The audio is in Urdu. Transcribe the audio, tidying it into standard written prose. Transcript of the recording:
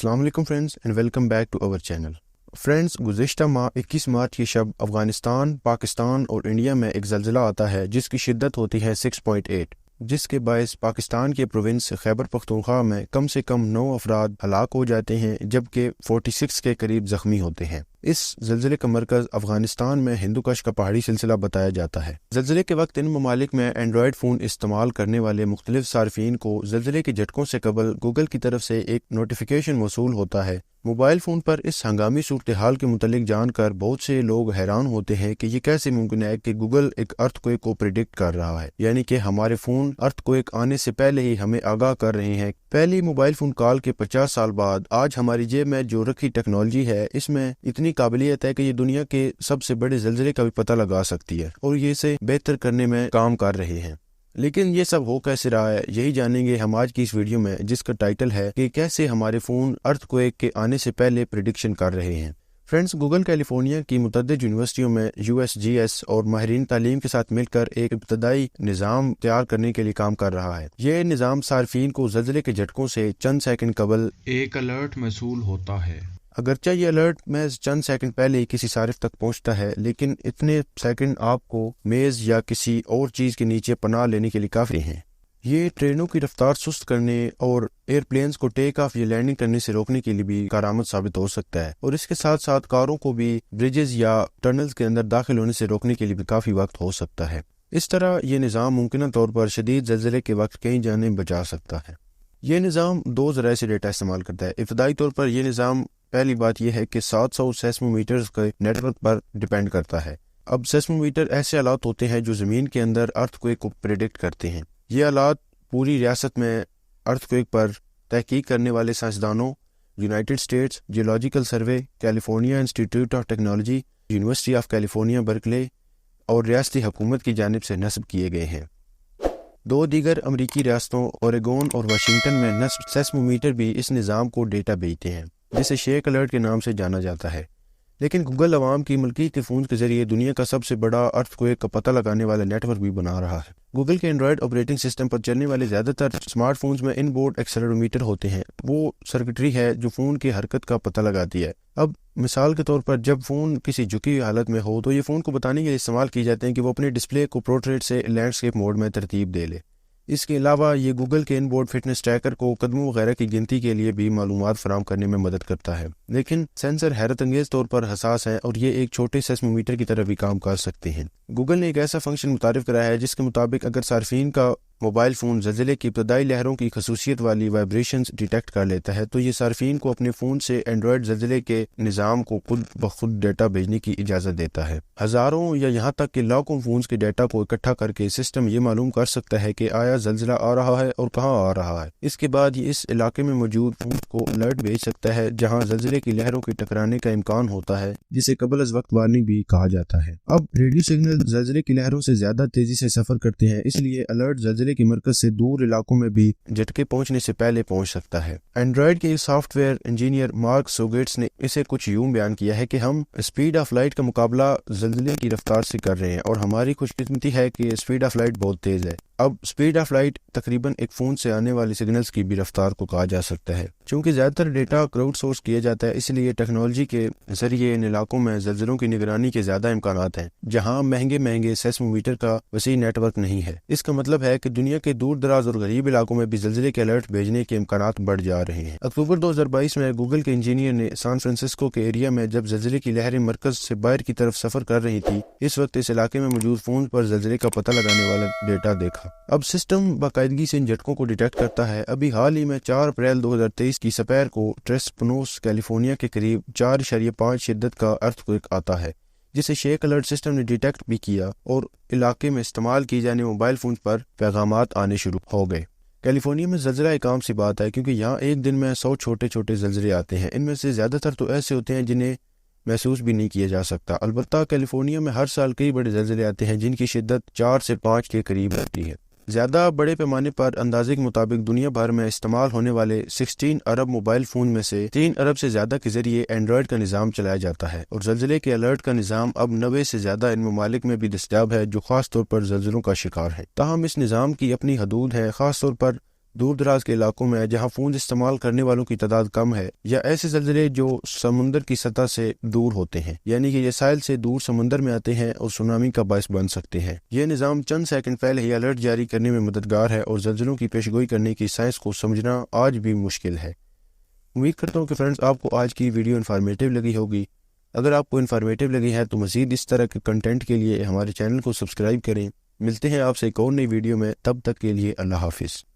السلام علیکم friends and welcome back to our channel. Friends, گزشتہ ماہ 21 مارچ کی شب افغانستان، پاکستان اور انڈیا میں ایک زلزلہ آتا ہے جس کی شدت ہوتی ہے 6.8، جس کے باعث پاکستان کے پروونس خیبر پختونخوا میں کم سے کم 9 افراد ہلاک ہو جاتے ہیں جبکہ 46 کے قریب زخمی ہوتے ہیں۔ اس زلزلے کا مرکز افغانستان میں ہندوکش کا پہاڑی سلسلہ بتایا جاتا ہے۔ زلزلے کے وقت ان ممالک میں اینڈرائیڈ فون استعمال کرنے والے مختلف صارفین کو زلزلے کے جھٹکوں سے قبل گوگل کی طرف سے ایک نوٹیفیکیشن موصول ہوتا ہے۔ موبائل فون پر اس ہنگامی صورتحال کے متعلق جان کر بہت سے لوگ حیران ہوتے ہیں کہ یہ کیسے ممکن ہے کہ گوگل ایک ارتھ کویک کو پریڈکٹ کر رہا ہے، یعنی کہ ہمارے فون ارتھ کویک آنے سے پہلے ہی ہمیں آگاہ کر رہے ہیں۔ پہلی موبائل فون کال کے 50 سال بعد آج ہماری جیب میں جو رکھی ٹیکنالوجی ہے، اس میں اتنی قابلیت ہے کہ یہ دنیا کے سب سے بڑے زلزلے کا بھی پتہ لگا سکتی ہے اور یہ اسے بہتر کرنے میں کام کر رہے ہیں۔ لیکن یہ سب ہو کیسے رہا ہے، یہی جانیں گے ہم آج کی اس ویڈیو میں، جس کا ٹائٹل ہے کہ کیسے ہمارے فون ارتھ کویک کے آنے سے پہلے پریڈکشن کر رہے ہیں۔ فرینڈز، گوگل کیلیفورنیا کی متعدد یونیورسٹیوں میں USGS اور ماہرین تعلیم کے ساتھ مل کر ایک ابتدائی نظام تیار کرنے کے لیے کام کر رہا ہے۔ یہ نظام صارفین کو زلزلے کے جھٹکوں سے چند سیکنڈ قبل ایک الرٹ موصول ہوتا ہے۔ اگرچہ یہ الرٹ محض چند سیکنڈ پہلے ہی کسی صارف تک پہنچتا ہے، لیکن اتنے سیکنڈ آپ کو میز یا کسی اور چیز کے نیچے پناہ لینے کے لیے کافی ہیں۔ یہ ٹرینوں کی رفتار سست کرنے اور ایئر پلینز کو ٹیک آف یا لینڈنگ کرنے سے روکنے کے لیے بھی کارآمد ثابت ہو سکتا ہے، اور اس کے ساتھ ساتھ کاروں کو بھی برجز یا ٹنلز کے اندر داخل ہونے سے روکنے کے لیے بھی کافی وقت ہو سکتا ہے۔ اس طرح یہ نظام ممکنہ طور پر شدید زلزلے کے وقت کئی جانیں بچا سکتا ہے۔ یہ نظام 2 ذرائع سے ڈیٹا استعمال کرتا ہے۔ ابتدائی طور پر یہ نظام، پہلی بات یہ ہے کہ 700 سیسمومیٹرز کے نیٹ ورک پر ڈیپینڈ کرتا ہے۔ اب سیسمومیٹر ایسے آلات ہوتے ہیں جو زمین کے اندر ارتھ کویک کو پریڈکٹ کرتے ہیں۔ یہ آلات پوری ریاست میں ارتھ کویک پر تحقیق کرنے والے سائنسدانوں، United States geological survey, California institute of technology, university of California Berkeley اور ریاستی حکومت کی جانب سے نصب کیے گئے ہیں۔ 2 دیگر امریکی ریاستوں اوریگون اور واشنگٹن میں نصب سیسمومیٹر بھی اس نظام کو ڈیٹا بھیجتے ہیں، جسے شیک الرٹ کے نام سے جانا جاتا ہے۔ لیکن گوگل عوام کی ملکی ٹیلیفون کے ذریعے دنیا کا سب سے بڑا ارتھ کویک کا پتہ لگانے والا نیٹ ورک بھی بنا رہا ہے۔ گوگل کے اینڈرائیڈ آپریٹنگ سسٹم پر چلنے والے زیادہ تر اسمارٹ فونز میں ان بورڈ ایکسیلرومیٹر ہوتے ہیں۔ وہ سرکٹری ہے جو فون کی حرکت کا پتہ لگاتی ہے۔ اب مثال کے طور پر جب فون کسی جھکی ہوئی حالت میں ہو تو یہ فون کو بتانے کے لیے استعمال کی جاتے ہیں کہ وہ اپنے ڈسپلے کو پورٹریٹ سے لینڈسکیپ موڈ میں ترتیب دے لے۔ اس کے علاوہ یہ گوگل کے ان بورڈ فٹنس ٹریکر کو قدموں وغیرہ کی گنتی کے لیے بھی معلومات فراہم کرنے میں مدد کرتا ہے۔ لیکن سینسر حیرت انگیز طور پر حساس ہیں اور یہ ایک چھوٹے سیسمومیٹر کی طرح بھی کام کر سکتے ہیں۔ گوگل نے ایک ایسا فنکشن متعارف کرایا ہے جس کے مطابق اگر صارفین کا موبائل فون زلزلے کی ابتدائی لہروں کی خصوصیت والی وائبریشنز ڈیٹیکٹ کر لیتا ہے تو یہ صارفین کو اپنے فون سے اینڈرائیڈ زلزلے کے نظام کو خود بخود ڈیٹا بھیجنے کی اجازت دیتا ہے۔ ہزاروں یا یہاں تک کہ لاکھوں فونز کے ڈیٹا کو اکٹھا کر کے سسٹم یہ معلوم کر سکتا ہے کہ آیا زلزلہ آ رہا ہے اور کہاں آ رہا ہے۔ اس کے بعد یہ اس علاقے میں موجود فونز کو الرٹ بھیج سکتا ہے جہاں زلزلے کی لہروں کے ٹکرانے کا امکان ہوتا ہے، جسے قبل از وقت وارننگ بھی کہا جاتا ہے۔ اب ریڈیو سگنل زلزلے کی لہروں سے زیادہ تیزی سے سفر کرتے ہیں، اس لیے الرٹ زلزلے کے مرکز سے دور علاقوں میں بھی جھٹکے پہنچنے سے پہلے پہنچ سکتا ہے۔ اینڈرائیڈ کے سافٹ ویئر انجینئر مارک سوگیٹس نے اسے کچھ یوں بیان کیا ہے کہ ہم اسپیڈ آف لائٹ کا مقابلہ زلزلے کی رفتار سے کر رہے ہیں اور ہماری خوش قسمتی ہے کہ اسپیڈ آف لائٹ بہت تیز ہے۔ اب اسپیڈ آف لائٹ تقریباً ایک فون سے آنے والی سگنلز کی بھی رفتار کو کہا جا سکتا ہے۔ چونکہ زیادہ تر ڈیٹا کراؤڈ سورس کیا جاتا ہے، اس لیے ٹیکنالوجی کے ذریعے ان علاقوں میں زلزلوں کی نگرانی کے زیادہ امکانات ہیں جہاں مہنگے سیسمومیٹر کا وسیع نیٹ ورک نہیں ہے۔ اس کا مطلب ہے کہ دنیا کے دور دراز اور غریب علاقوں میں بھی زلزلے کے الرٹ بھیجنے کے امکانات بڑھ جا رہے ہیں۔ اکتوبر 2022 میں گوگل کے انجینئر نے سان فرانسسکو کے ایریا میں جب زلزلے کی لہریں مرکز سے باہر کی طرف سفر کر رہی تھی، اس وقت اس علاقے میں موجود فون پر زلزلے کا پتہ لگانے والا ڈیٹا دیکھا۔ اب سسٹم باقاعدگی سے ان جھٹکوں کو ڈیٹیکٹ کرتا ہے۔ ابھی حال ہی میں 4 اپریل 2023 کی سپیر کو ٹریس پنوس کیلیفورنیا کے قریب 4.5 شدت کا ارتھ کویک آتا ہے، جسے شیک الرٹ سسٹم نے ڈیٹیکٹ بھی کیا اور علاقے میں استعمال کی جانے موبائل فون پر پیغامات آنے شروع ہو گئے۔ کیلیفورنیا میں زلزلہ ایک عام سی بات ہے کیونکہ یہاں ایک دن میں 100 چھوٹے زلزلے آتے ہیں۔ ان میں سے زیادہ تر تو ایسے ہوتے ہیں جنہیں محسوس بھی نہیں کیا جا سکتا۔ البتہ کیلیفورنیا میں ہر سال کئی بڑے زلزلے آتے ہیں جن کی شدت 4 سے 5 کے قریب رہتی ہے۔ زیادہ بڑے پیمانے پر اندازے کے مطابق دنیا بھر میں استعمال ہونے والے 16 ارب موبائل فون میں سے 3 ارب سے زیادہ کے ذریعے اینڈرائیڈ کا نظام چلایا جاتا ہے، اور زلزلے کے الرٹ کا نظام اب 90 سے زیادہ ان ممالک میں بھی دستیاب ہے جو خاص طور پر زلزلوں کا شکار ہے۔ تاہم اس نظام کی اپنی حدود ہیں، خاص طور پر دور دراز کے علاقوں میں جہاں فون استعمال کرنے والوں کی تعداد کم ہے، یا ایسے زلزلے جو سمندر کی سطح سے دور ہوتے ہیں، یعنی کہ یہ ساحل سے دور سمندر میں آتے ہیں اور سونامی کا باعث بن سکتے ہیں۔ یہ نظام چند سیکنڈ پہلے ہی الرٹ جاری کرنے میں مددگار ہے اور زلزلوں کی پیشگوئی کرنے کی سائنس کو سمجھنا آج بھی مشکل ہے۔ امید کرتا ہوں کہ فرینڈز آپ کو آج کی ویڈیو انفارمیٹیو لگی ہوگی۔ اگر آپ کو انفارمیٹیو لگی ہے تو مزید اس طرح کے کنٹینٹ کے لیے ہمارے چینل کو سبسکرائب کریں۔ ملتے ہیں آپ سے ایک اور نئی ویڈیو میں، تب تک کے لیے اللہ حافظ۔